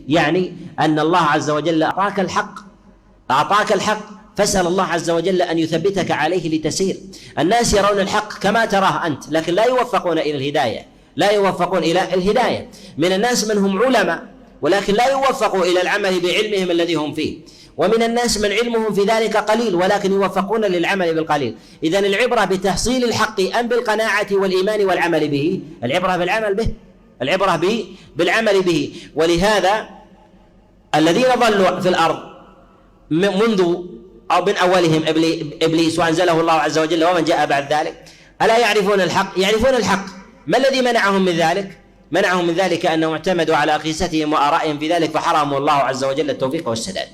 يعني أن الله عز وجل أعطاك الحق فاسأل الله عز وجل أن يثبتك عليه لتسير. الناس يرون الحق كما تراه أنت، لكن لا يوفقون إلى الهداية. من الناس من هم علماء ولكن لا يوفقوا إلى العمل بعلمهم الذي هم فيه، ومن الناس من علمهم في ذلك قليل ولكن يوفقون للعمل بالقليل. إذن العبرة بتحصيل الحق أم بالقناعة والإيمان والعمل به؟ العبرة بالعمل به. ولهذا الذين ضلوا في الأرض منذ أو من أولهم إبليس وأنزله الله عز وجل ومن جاء بعد ذلك، ألا يعرفون الحق؟ يعرفون الحق. ما الذي منعهم من ذلك؟ منعهم من ذلك أنهم اعتمدوا على قيستهم وآرائهم في ذلك، فحرموا الله عز وجل التوفيق والسداد.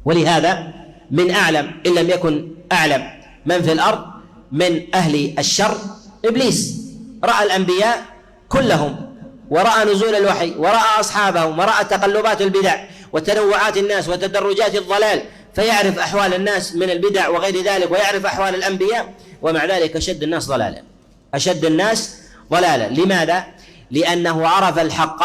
ولهذا من أعلم إن لم يكن أعلم من في الأرض من أهل الشر إبليس. رأى الأنبياء كلهم، ورأى نزول الوحي، ورأى أصحابهم، ورأى تقلبات البدع وتنوعات الناس وتدرجات الضلال، فيعرف أحوال الناس من البدع وغير ذلك، ويعرف أحوال الأنبياء، ومع ذلك أشد الناس ضلالا. لماذا؟ لأنه عرف الحق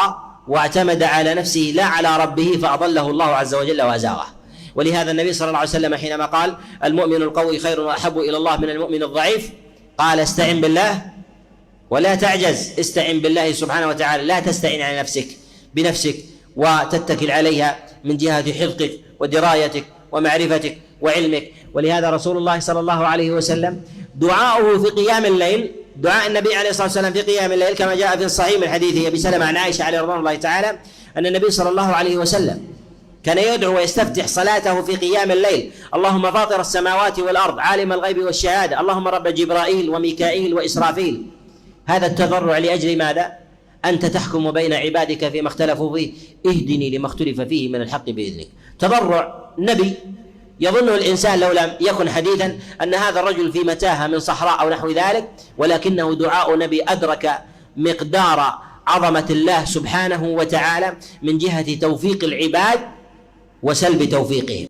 واعتمد على نفسه لا على ربه، فأضله الله عز وجل وأزاغه. ولهذا النبي صلى الله عليه وسلم حينما قال المؤمن القوي خير وأحب إلى الله من المؤمن الضعيف، قال استعن بالله ولا تعجز، استعن بالله سبحانه وتعالى، لا تستعن على بنفسك وتتكل عليها من جهة حفظك ودرايتك ومعرفتك وعلمك. ولهذا رسول الله صلى الله عليه وسلم دعاؤه في قيام الليل، دعاء النبي عليه الصلاة والسلام في قيام الليل كما جاء في الصحيح من حديث أبي سلمة عن عائشة عليه رضوان الله تعالى أن النبي صلى الله عليه وسلم كان يدعو ويستفتح صلاته في قيام الليل: اللهم فاطر السماوات والأرض عالم الغيب والشهادة، اللهم رب جبرائيل وميكائيل وإسرافيل. هذا التضرع لأجل ماذا؟ أنت تحكم بين عبادك فيما اختلفوا فيه، اهدني لما اختلف فيه من الحق بإذنك. تضرع نبي يظنه الإنسان لو لم يكن حديثا أن هذا الرجل في متاهة من صحراء أو نحو ذلك، ولكنه دعاء نبي أدرك مقدار عظمة الله سبحانه وتعالى من جهة توفيق العباد وسلب توفيقهم.